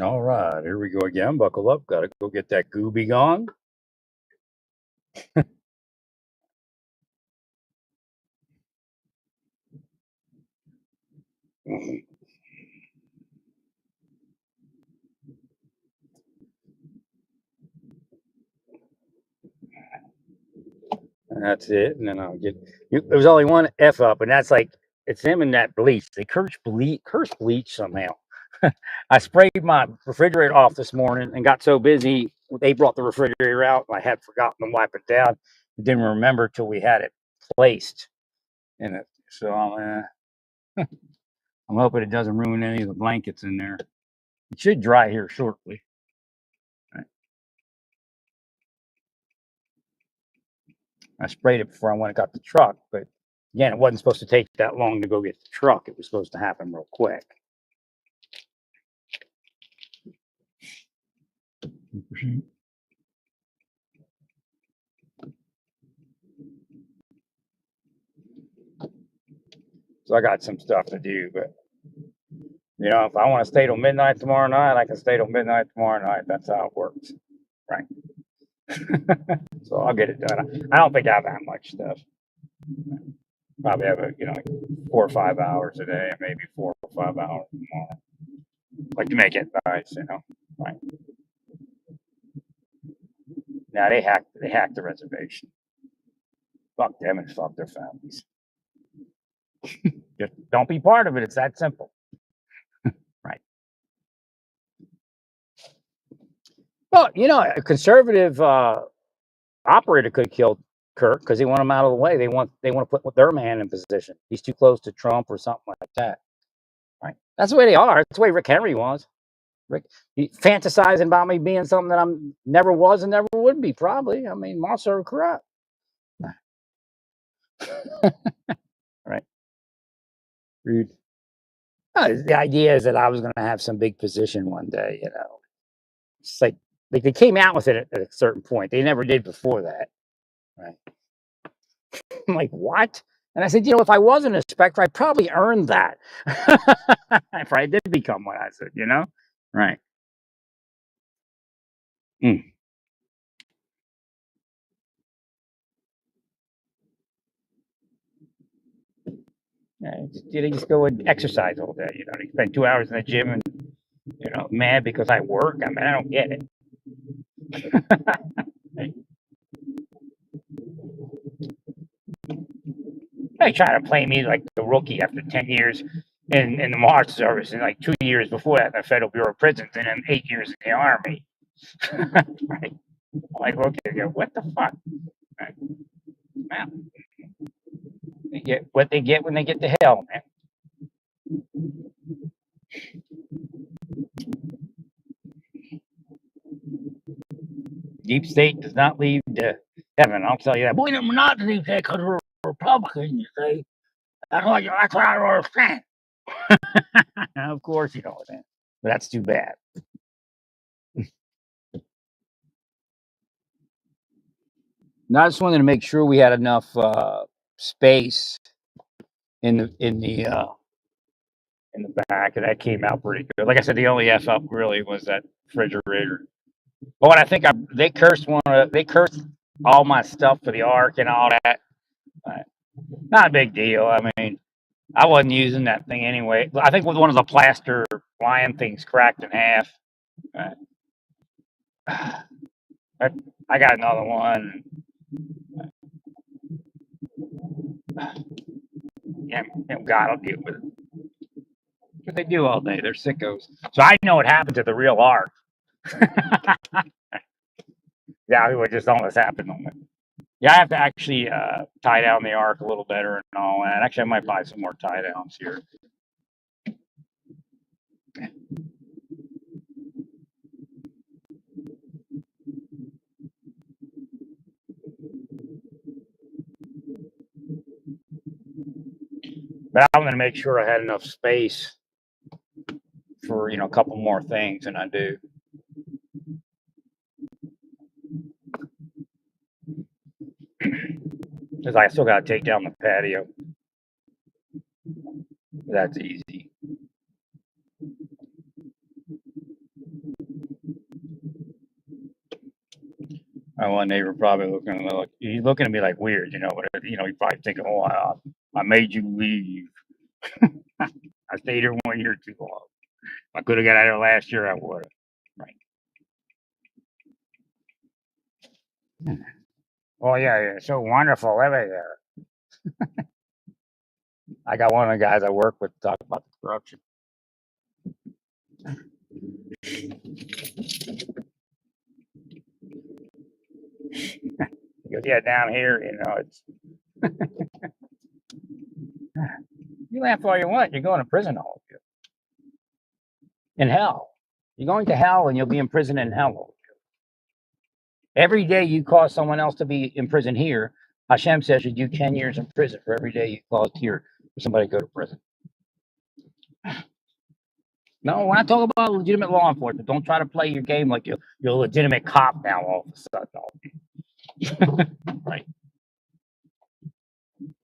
All right, here we go again. Buckle up. Got to go get that Gooby Gong. And that's it. And then I'll get. There's only one F up, and that's like it's him and that bleach. They curse bleach somehow. I sprayed my refrigerator off this morning and got so busy. They brought the refrigerator out, and I had forgotten to wipe it down. Didn't remember till we had it placed in it. So I'm hoping it doesn't ruin any of the blankets in there. It should dry here shortly. I sprayed it before I went and got the truck, but again, it wasn't supposed to take that long to go get the truck. It was supposed to happen real quick. So I got some stuff to do, but if I want to stay till midnight tomorrow night, I can stay till midnight tomorrow night. That's how it works, right? So I'll get it done. I don't think I have that much stuff. Probably have like 4 or 5 hours a day, maybe 4 or 5 hours tomorrow. Like to make it nice. Right. Now they hacked the reservation. Fuck them and fuck their families. Just don't be part of it. It's that simple. Right. Well, a conservative operator could have killed Kirk because he want him out of the way. They want to put their man in position. He's too close to Trump or something like that. Right. That's the way they are. That's the way Rick Henry was. Rick, he fantasizing about me being something that I'm never was and never would be. Probably. I mean, monster corrupt. Right. Rude. The idea is that I was going to have some big position one day. It's like they came out with it at a certain point. They never did before that. Right. I'm like, what? And I said, if I was an inspector, I probably earned that. If I did become one, I said. Right. Mm. Yeah, they just go and exercise all day. They spend 2 hours in the gym and, mad because I work. I mean, I don't get it. They try to play me like the rookie after 10 years in the Marshal Service and like 2 years before that in the Federal Bureau of Prisons and then 8 years in the Army. Right? Like, okay, what the fuck? Right? Man, they get what they get when they get to hell, man. Deep state does not lead to heaven. I'll tell you that. Boy, they're not the deep state because we're Republicans, you see. That's what I don't understand. Of course you don't understand. But that's too bad. Now, I just wanted to make sure we had enough space in the back, and that came out pretty good. Like I said, the only f up really was that refrigerator. But what I think they cursed all my stuff for the ark and all that. Not a big deal. I mean, I wasn't using that thing anyway. I think with one of the plaster lion things cracked in half. Uh, I got another one. Yeah, God will deal with it. What they do all day. They're sickos. So I know what happened to the real ark. Yeah, what just almost happened on it. Yeah, I have to actually tie down the arc a little better and all that. Actually, I might buy some more tie downs here. But I'm going to make sure I had enough space for a couple more things than I do. Because I still got to take down the patio. That's easy. My one neighbor probably he's looking at me like weird, but he's probably thinking, "Oh, I made you leave. I stayed here 1 year too long. If I could have got out of there last year, I would have." Right. Oh yeah, yeah, so wonderful living there. I got one of the guys I work with talk about the corruption. He goes, "Yeah, down here, it's you laugh all you want. You're going to prison all of you. In hell. You're going to hell, and you'll be in prison in hell. Every day you cause someone else to be in prison here, Hashem says you do 10 years in prison for every day you caused here for somebody to go to prison." No, we're not talking about legitimate law enforcement. Don't try to play your game like you're a legitimate cop now all of a sudden. Right.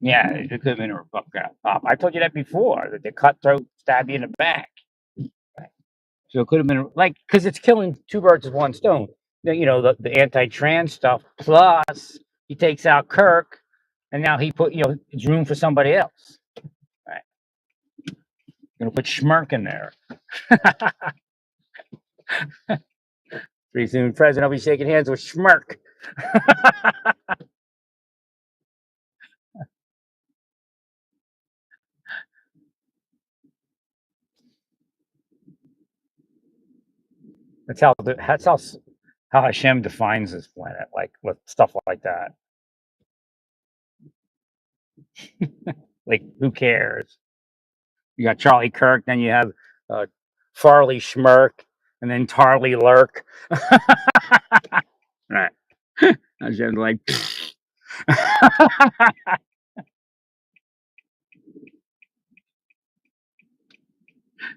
Yeah, it could have been a Republican cop. I told you that before, that the cutthroat stabbed you in the back. Right. So it could have been because it's killing two birds with one stone. The anti-trans stuff, plus he takes out Kirk, and now he put, it's room for somebody else. Right. Gonna put Schmirk in there. Pretty soon, President will be shaking hands with Schmirk. That's how Hashem defines this planet, like with stuff like that. Like, who cares? You got Charlie Kirk, then you have Farley Schmirk, and then Tarly Lurk. Right. Hashem's like,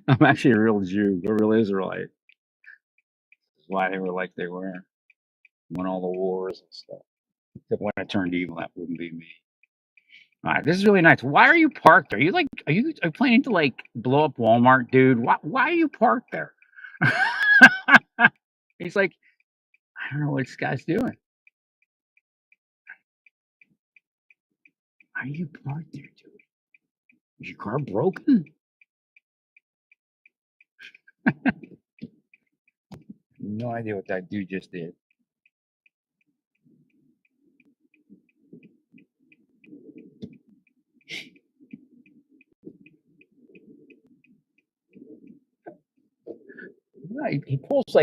I'm actually a real Jew, a real Israelite. That's why they were like they were. Won all the wars and stuff. Except when it turned evil, that wouldn't be me. All right, this is really nice. Why are you parked there? Are you planning to blow up Walmart, dude? Why are you parked there? He's like, I don't know what this guy's doing. Why are you parked there, dude? Is your car broken? No idea what that dude just did. He pulls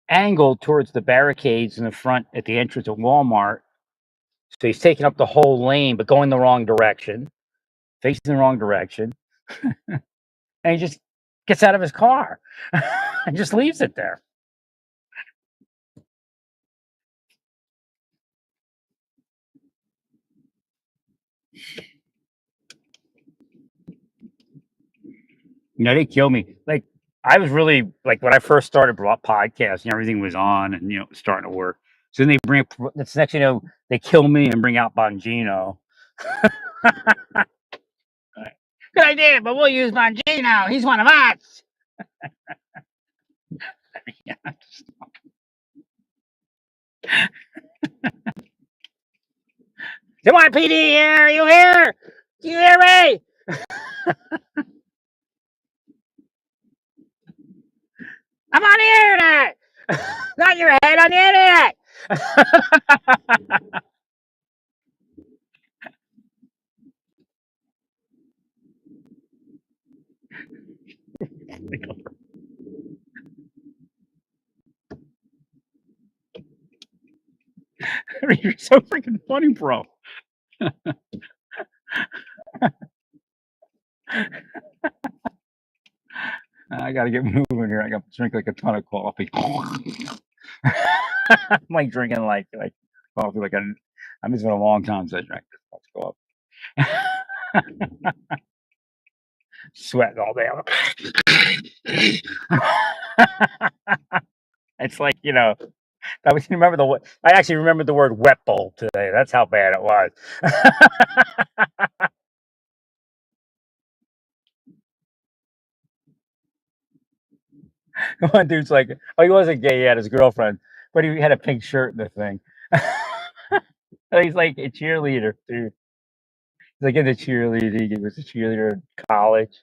angled towards the barricades in the front at the entrance of Walmart. So he's taking up the whole lane, but going the wrong direction, facing the wrong direction. And he just gets out of his car and just leaves it there. They kill me. I was really when I first started podcasting, everything was on and it was starting to work. So then they bring up that's next, they kill me and bring out Bongino. Right. Good idea, but we'll use Bongino. He's one of us. Yeah. Come on, PD here. Are you here? Do you hear me? I'm on the internet. Not your head, on the internet. You're so freaking funny, bro. I gotta get moving here. I got to drink a ton of coffee. I'm drinking coffee I'm just been a long time since I drank this much coffee. Sweating all day. It's I remember I actually remembered the word wet bowl today. That's how bad it was. One dude's like, oh, he wasn't gay. He had his girlfriend, but he had a pink shirt in the thing. He's like a cheerleader, dude. He's like in the cheerleading. He was a cheerleader in college.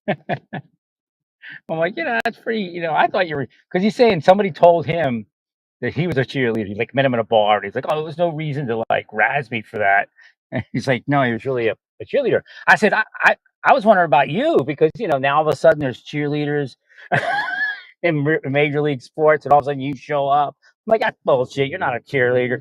I'm like, that's pretty. I thought you were because he's saying somebody told him that he was a cheerleader. He like met him in a bar. And he's like, oh, there was no reason to like razz me for that. And he's like, no, he was really a cheerleader. I said, I was wondering about you because now all of a sudden there's cheerleaders in major league sports, and all of a sudden you show up. I'm like, that's bullshit. You're not a cheerleader.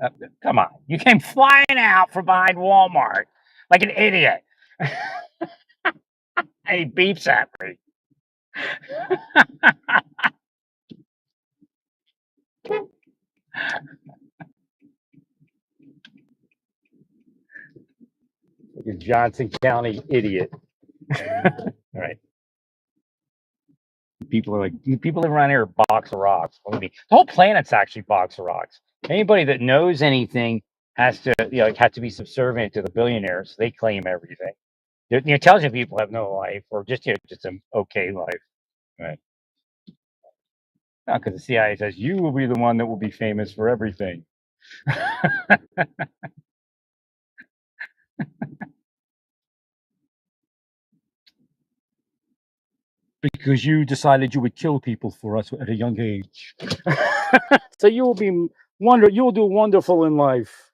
Uh, Come on, you came flying out from behind Walmart like an idiot, and he beeps at me. Like a Johnson County idiot. All right. People around here are box of rocks. Believe me, the whole planet's actually box of rocks. Anybody that knows anything has to, have to be subservient to the billionaires. They claim everything. The intelligent people have no life, or just an okay life. Right? Because the CIA says you will be the one that will be famous for everything. Because you decided you would kill people for us at a young age. So you will be you will do wonderful in life.